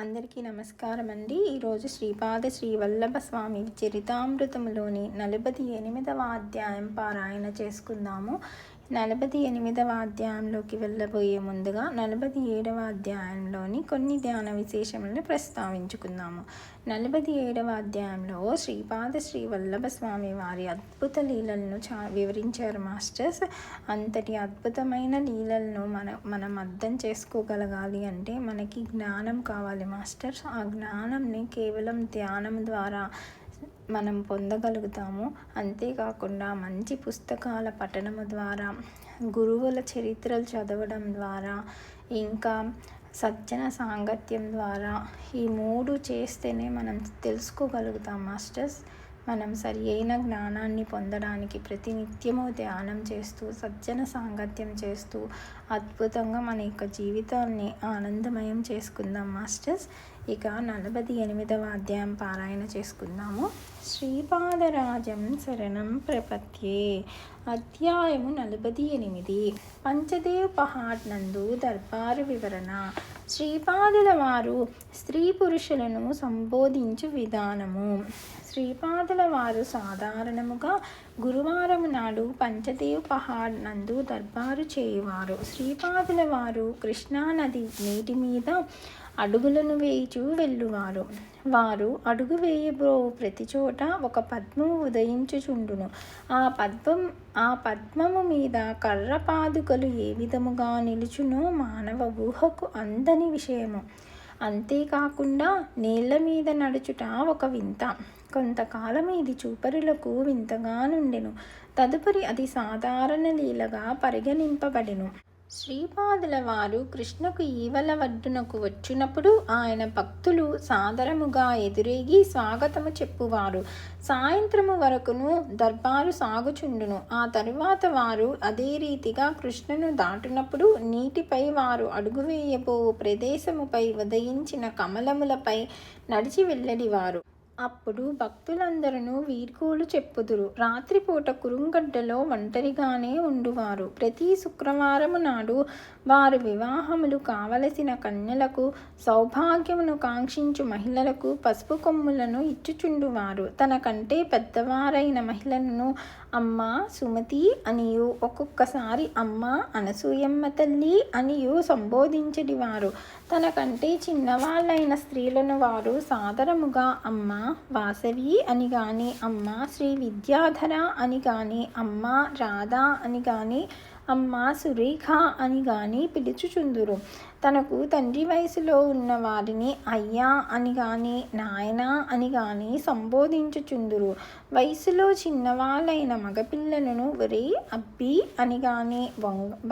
అందరికీ నమస్కారం అండి. ఈరోజు శ్రీపాద శ్రీవల్లభ స్వామి చరితామృతములోని 48వ అధ్యాయం పారాయణ చేసుకుందాము. 48వ అధ్యాయంలోకి వెళ్ళబోయే ముందుగా 47వ అధ్యాయంలోని కొన్ని ధ్యాన విశేషములను ప్రస్తావించుకుందాము. 47వ అధ్యాయంలో శ్రీపాద శ్రీవల్లభ స్వామి వారి అద్భుత లీలలను వివరించారు మాస్టర్స్. అంతటి అద్భుతమైన లీలలను మనం అర్థం చేసుకోగలగాలి అంటే మనకి జ్ఞానం కావాలి మాస్టర్స్. ఆ జ్ఞానంని కేవలం ధ్యానం ద్వారా మనం పొందగలుగుతాము. అంతేకాకుండా మంచి పుస్తకాల పఠనము ద్వారా, గురువుల చరిత్రలు చదవడం ద్వారా, ఇంకా సజ్జన సాంగత్యం ద్వారా, ఈ 3 చేస్తేనే మనం తెలుసుకోగలుగుతాం మాస్టర్స్. మనం సరి అయిన జ్ఞానాన్ని పొందడానికి ప్రతినిత్యము ధ్యానం చేస్తూ, సజ్జన సాంగత్యం చేస్తూ అద్భుతంగా మన యొక్క జీవితాన్ని ఆనందమయం చేసుకుందాం మాస్టర్స్. ఇక 48వ అధ్యాయం పారాయణ చేసుకుందాము. శ్రీపాదరాజం శరణం ప్రపత్యే. అధ్యాయము 48. పంచదేవ్ పహాడ్ నందు దర్బారు వివరణ. శ్రీపాదుల వారు స్త్రీ పురుషులను సంబోధించు విధానము. శ్రీపాదుల వారు సాధారణముగా గురువారం నాడు పంచదేవ్ పహాడ్ నందు దర్బారు చేయువారు. శ్రీపాదుల వారు కృష్ణానది నీటి మీద అడుగులను వేయిచూ వెళ్ళువారు. వారు అడుగు వేయబో ప్రతి చోట ఒక పద్మము ఉదయించుచుండును. ఆ పద్మము మీద కర్ర పాదుకలు ఏ విధముగా నిలుచునో మానవ ఊహకు అందని విషయము. అంతేకాకుండా నీళ్ల మీద నడుచుట ఒక వింత. కొంతకాలం ఇది చూపరులకు వింతగా నుండెను. తదుపరి అది సాధారణ లీలగా పరిగణింపబడెను. శ్రీపాదుల వారు కృష్ణకు ఈవల వడ్డునకు వచ్చినప్పుడు ఆయన భక్తులు సాదరముగా ఎదురేగి స్వాగతము చెప్పువారు. సాయంత్రము వరకును దర్బారు సాగుచుండును. ఆ తరువాత వారు అదే రీతిగా కృష్ణను దాటునప్పుడు నీటిపై వారు అడుగు వేయబోవు ప్రదేశముపై ఉదయించిన కమలములపై నడిచి వెళ్ళడివారు. అప్పుడు భక్తులందరూ వీడ్కోలు చెప్పుదురు. రాత్రిపూట కురుంగడ్డలో ఒంటరిగానే ఉండువారు. ప్రతి శుక్రవారము నాడు వారు వివాహములు కావలసిన కన్యలకు, సౌభాగ్యమును కాంక్షించు మహిళలకు పసుపు కొమ్ములను ఇచ్చుచుండువారు. తన కంటే పెద్దవారైన మహిళలను అమ్మ సుమతి అనియు, ఒక్కొక్కసారి అమ్మ అనసూయమ్మ తల్లి అనియు సంబోధించడివారు. తన కంటే చిన్నవాళ్ళైన స్త్రీలను వారు సాదరముగా అమ్మ వాసవి అని గాని, అమ్మ శ్రీ విద్యాధర అని గాని, అమ్మ రాధా అని గాని, అమ్మ సురేఖ అని గాని పిలుచుచుందురు. తనకు తండ్రి వయసులో ఉన్న వారిని అయ్యా అని గాని, నాయన అని గాని సంబోధించుచుందురు. వయసులో చిన్నవాళ్ళైన మగపిల్లలను ఒరే అబ్బి అని గాని,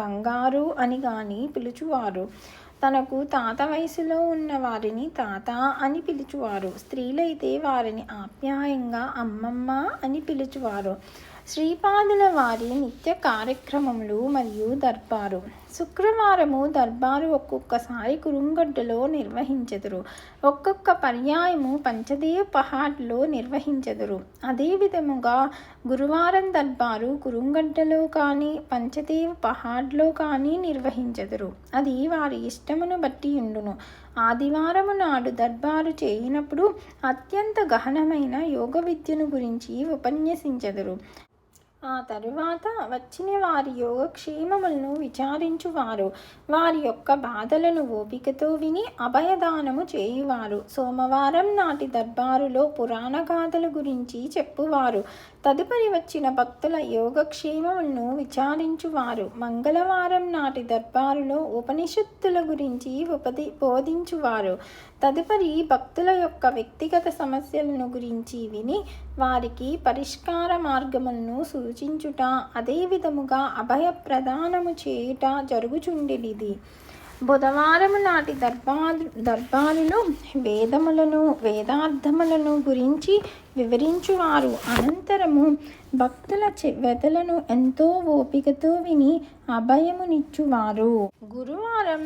బంగారు అని గాని పిలుచువారు. తనకు తాత వయసులో ఉన్న వారిని తాత అని పిలుచువారు. స్త్రీలైతే వారిని ఆప్యాయంగా అమ్మమ్మ అని పిలుచువారు. శ్రీపాదుల వారి నిత్య కార్యక్రమములు మరియు దర్బారు. శుక్రవారము దర్బారు ఒక్కొక్కసారి కురుంగడ్డలో నిర్వహించెదరు. ఒక్కొక్క పర్యాయము పంచదేవ్ పహాడ్లో నిర్వహించెదరు. అదే విధముగా గురువారం దర్బారు కురుంగడ్డలో కానీ, పంచదేవ్ పహాడ్లో కానీ నిర్వహించెదరు. అది వారి ఇష్టమును బట్టి ఉండును. ఆదివారము నాడు దర్బారు చేయినప్పుడు అత్యంత గహనమైన యోగ విద్యను గురించి ఉపన్యసించెదరు. ఆ తరువాత వచ్చిన వారి యోగక్షేమములను విచారించువారు. వారి యొక్క బాధలను ఓపికతో విని అభయదానము చేయువారు. సోమవారం నాటి దర్బారులో పురాణ గాథల గురించి చెప్పువారు. తదుపరి వచ్చిన భక్తుల యోగక్షేమములను విచారించువారు. మంగళవారం నాటి దర్బారులో ఉపనిషత్తుల గురించి బోధించువారు. తదుపరి భక్తుల యొక్క వ్యక్తిగత సమస్యలను గురించి విని వారికి పరిష్కార మార్గములను సూచించుట, అదే విధముగా అభయ ప్రదానము చేయుట జరుగుచుండేది. బుధవారము నాటి దర్బారులో వేదములను, వేదార్థములను గురించి వివరించువారు. అనంతరము భక్తుల వ్యధలను ఎంతో ఓపికతో విని అభయమునిచ్చువారు. గురువారం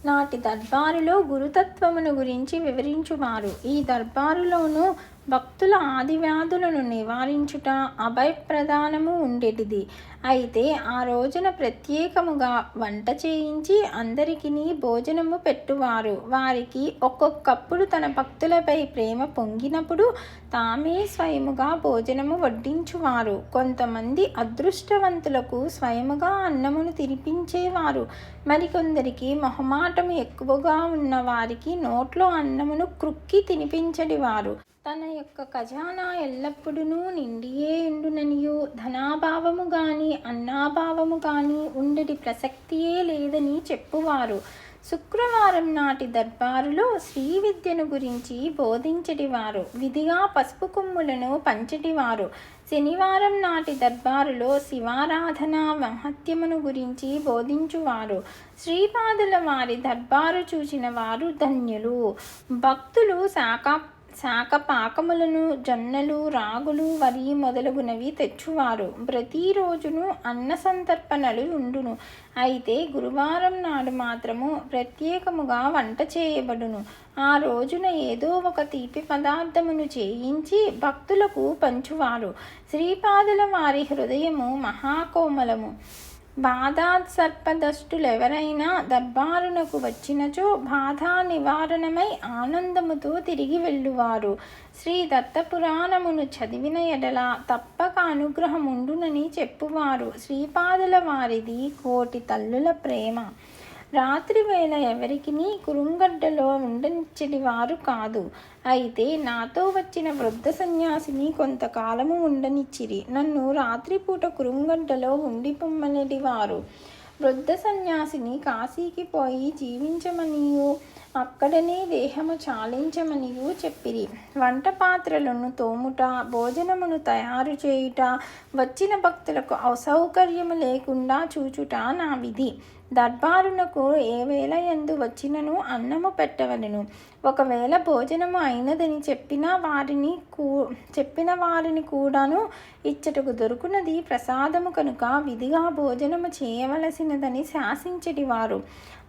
నాటి దర్బారులో గురుతత్వమును గురించి వివరించువారు. ఈ దర్బారులోనూ భక్తుల ఆదివ్యాధులను నివారించుట అభయప్రదానము ఉండేటిది. అయితే ఆ రోజున ప్రత్యేకముగా వంట చేయించి అందరికీ భోజనము పెట్టువారు. వారికి ఒక్కొక్కప్పుడు తన భక్తులపై ప్రేమ పొంగినప్పుడు తామే స్వయముగా భోజనము వడ్డించువారు. కొంతమంది అదృష్టవంతులకు స్వయముగా అన్నమును తినిపించేవారు. మరికొందరికి మొహమాటము ఎక్కువగా ఉన్న వారికి నోట్లో అన్నమును క్రుక్కి తినిపించడివారు. తన యొక్క ఖజానా ఎల్లప్పుడూ నిండియే ఉండుననియు ధనాభావము గాని అన్నాభావము గాని ఉండడి ప్రసక్తియే లేదని చెప్పువారు. శుక్రవారం నాటి దర్బారులో శ్రీ విద్యను గురించి బోధించటివారు. విధిగా పసుపు కొమ్ములను పంచటివారు. శనివారం నాటి దర్బారులో శివారాధన మహత్యమును గురించి బోధించువారు. శ్రీపాదుల వారి దర్బారు చూచిన వారు ధన్యులు. భక్తులు శాఖ పాకములను జొన్నలు రాగులు వరి మొదలగునవి తెచ్చువారు. ప్రతిరోజును అన్న సంతర్పణలు ఉండును. అయితే గురువారం నాడు మాత్రము ప్రత్యేకముగా వంట చేయబడును. ఆ రోజున ఏదో ఒక తీపి పదార్థమును చేయించి భక్తులకు పంచువారు. శ్రీపాదుల వారి హృదయము మహాకోమలము. బాధాసర్పదష్టులెవరైనా దర్బారునకు వచ్చినచో బాధ నివారణమై ఆనందముతో తిరిగి వెళ్ళువారు. శ్రీ దత్తపురాణమును చదివిన ఎడల తప్పక అనుగ్రహముండునని చెప్పువారు. శ్రీపాదుల వారిది కోటి తల్లుల ప్రేమ. రాత్రి వేళ ఎవరికి కురుంగడ్డలో ఉండనిచ్చడివారు కాదు. అయితే నాతో వచ్చిన వృద్ధ సన్యాసిని కొంతకాలము ఉండనిచ్చిరి. నన్ను రాత్రిపూట కురుంగడ్డలో ఉండిపొమ్మనేటివారు. వృద్ధ సన్యాసిని కాశీకి పోయి జీవించమనియు అక్కడనే దేహము చాలించమనియు చెప్పిరి. వంట పాత్రలను తోముట, భోజనమును తయారు చేయుట, వచ్చిన భక్తులకు అసౌకర్యము లేకుండా చూచుట నా విధి. దర్బారునకు ఏ వేళ యందు వచ్చినను అన్నము పెట్టవలెను. ఒకవేళ భోజనము అయినదని చెప్పిన వారిని కూడాను ఇచ్చటకు దొరుకున్నది ప్రసాదము కనుక విధిగా భోజనము చేయవలసినదని శాసించటివారు.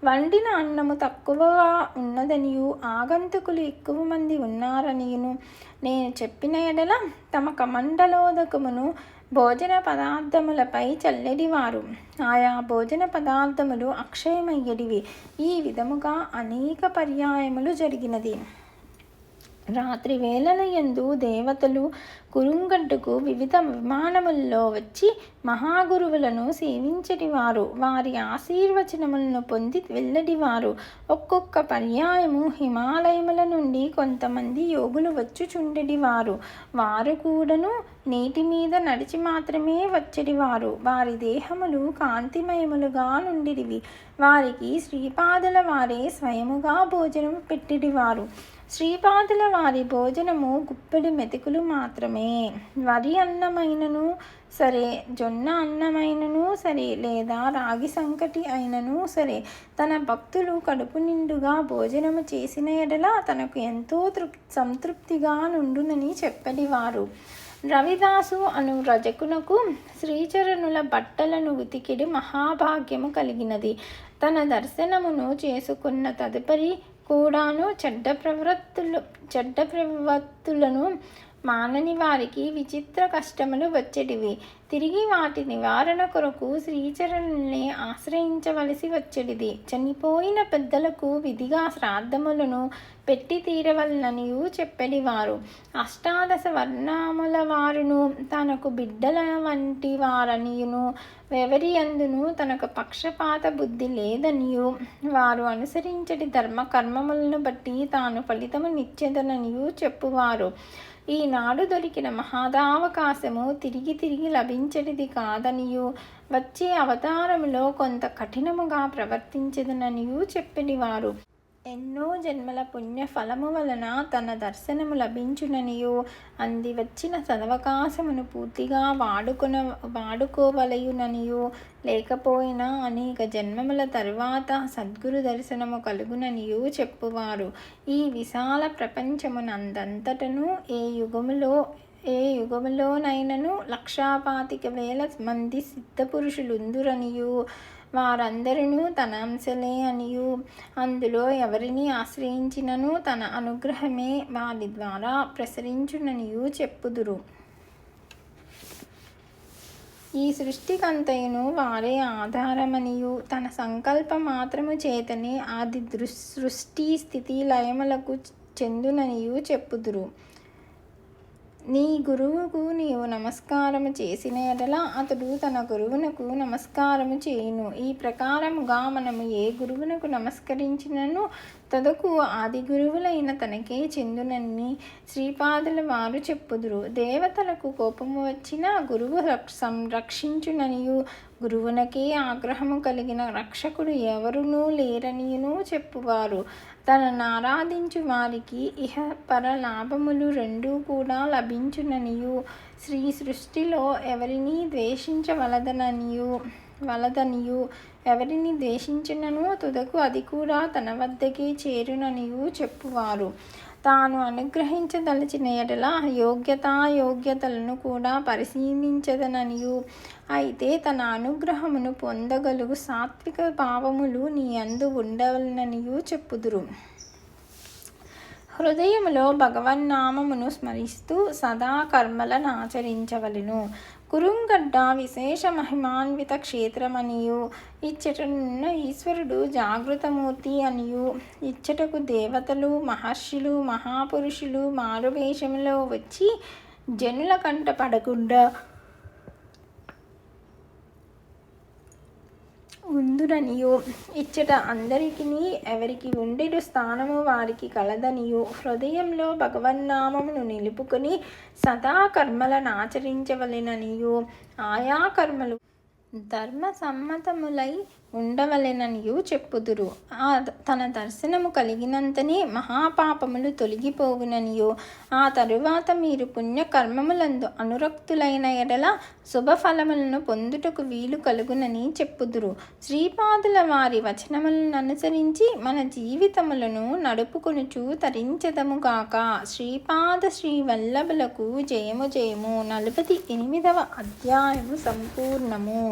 వండిన అన్నము తక్కువగా ఉన్నదనియు ఆగంతుకులు ఎక్కువ మంది ఉన్నారనియును నేను చెప్పిన ఎడల తమ కమండలోదకమును భోజన పదార్థములపై చల్లెడివారు. ఆయా భోజన పదార్థములు అక్షయమయ్యడివి. ఈ విధముగా అనేక పర్యాయములు జరిగినది. రాత్రి వేళల యందు దేవతలు కురుంగడ్డుకు వివిధ విమానముల్లో వచ్చి మహాగురువులను సేవించటివారు. వారి ఆశీర్వచనములను పొంది వెళ్ళడివారు. ఒక్కొక్క పర్యాయము హిమాలయముల నుండి కొంతమంది యోగులు వచ్చుచుండెడివారు. వారు కూడాను నీటి మీద నడిచి మాత్రమే వచ్చడివారు. వారి దేహములు కాంతిమయములుగా నుండిడివి. వారికి శ్రీపాదుల వారే స్వయముగా భోజనం పెట్టిడివారు. శ్రీపాదుల వారి భోజనము గుప్పెడు మెతుకులు మాత్రమే. వరి అన్నమైనను సరే, జొన్న అన్నమైనను సరే, లేదా రాగి సంకటి అయినను సరే, తన భక్తులు కడుపు నిండుగా భోజనము చేసిన ఎడల తనకు ఎంతో సంతృప్తిగా నుండునని చెప్పడివారు. రవిదాసు అను రజకునకు శ్రీచరణుల బట్టలను ఉతికిడి మహాభాగ్యము కలిగినది. తన దర్శనమును చేసుకున్న తదుపరి కూడాను చెడ్డ ప్రవృత్తులను మానని వారికి విచిత్ర కష్టములు వచ్చేటివి. తిరిగి వాటి నివారణ కొరకు శ్రీచరణుల్ని ఆశ్రయించవలసి వచ్చేటిది. చనిపోయిన పెద్దలకు విధిగా శ్రాద్ధములను పెట్టి తీరవలననియు చెప్పడివారు. అష్టాదశ వర్ణముల వారును తనకు బిడ్డల వంటి వారనియును ఎవరి అందును తనకు పక్షపాత బుద్ధి లేదనియు వారు అనుసరించటి ధర్మ కర్మములను బట్టి తాను ఫలితము నిచ్చెదననియు చెప్పువారు. ఈనాడు దొరికిన మహదావకాశము తిరిగి లభించడిది కాదనియు వచ్చే అవతారములో కొంత కఠినముగా ప్రవర్తించదననియు చెప్పినవారు. ఎన్నో జన్మల పుణ్య ఫలము వలన తన దర్శనము లభించుననియు అంది వచ్చిన సదవకాశమును పూర్తిగా వాడుకోవలయుననియు లేకపోయినా అనేక జన్మముల తరువాత సద్గురు దర్శనము కలుగుననియు చెప్పువారు. ఈ విశాల ప్రపంచమునందంతటను ఏ యుగములోనైనను 1,25,000 మంది సిద్ధపురుషులుందురనియు వారందరూ తన అంశలే అనియు అందులో ఎవరిని ఆశ్రయించినను తన అనుగ్రహమే వారి ద్వారా ప్రసరించుననియు చెప్పుదురు. ఈ సృష్టికంతయును వారే ఆధారమనియు తన సంకల్ప మాత్రము చేతనే ఆది సృష్టి స్థితి లయములకు చెందుననియు చెప్పుదురు. నీ గురువుకు నీవు నమస్కారము చేసిన ఎడల అతడు తన గురువునకు నమస్కారము చేయును. ఈ ప్రకారముగా మనము ఏ గురువునకు నమస్కరించినను తదకు ఆది గురువులైన తనకే చెందునని శ్రీపాదుల వారు చెప్పుదురు. దేవతలకు కోపము వచ్చిన గురువు సంరక్షించుననియు గురువునకే ఆగ్రహము కలిగిన రక్షకుడు ఎవరునూ లేరనియును చెప్పువారు. తనను ఆరాధించు వారికి ఇహ పర లాభములు రెండూ కూడా లభించుననియు శ్రీ సృష్టిలో ఎవరిని వలదనియు ఎవరిని ద్వేషించినను తుదకు అది కూడా తన వద్దకే చేరుననియు చెప్పువారు. తాను అనుగ్రహించదలచిన ఎడల యోగ్యతలను కూడా పరిశీలించదననియు అయితే తన అనుగ్రహమును పొందగలుగు సాత్విక భావములు నీ యందు ఉండవలననియు చెప్పుదురు. హృదయములో భగవన్నామమును స్మరిస్తూ సదా కర్మలను ఆచరించవలెను. కురుంగడ్డ విశేష మహిమాన్విత క్షేత్రమనియు ఇచ్చటనున్న ఈశ్వరుడు జాగృతమూర్తి అనియు ఇచ్చటకు దేవతలు మహర్షులు మహాపురుషులు మారువేషములో వచ్చి జనుల కంట పడకుండా ఉందురనియు ఇచ్చట అందరికిని ఎవరికి ఉండెడు స్థానము వారికి కలదనియు హృదయంలో భగవన్నామమును నిలుపుకొని సదా కర్మలను ఆచరించవలెననియు ఆయా కర్మలు ధర్మసమ్మతములై ఉండవలెననియు చెప్పుదురు. తన దర్శనము కలిగినంతనే మహాపాపములు తొలగిపోవుననియు ఆ తరువాత మీరు పుణ్యకర్మములందు అనురక్తులైన ఎడల శుభఫలములను పొందుటకు వీలు కలుగునని చెప్పుదురు. శ్రీపాదుల వారి వచనములను అనుసరించి మన జీవితములను నడుపుకొనుచు తరించెదము గాక. శ్రీపాద శ్రీవల్లభులకు జయము జయము. 48వ అధ్యాయము సంపూర్ణము.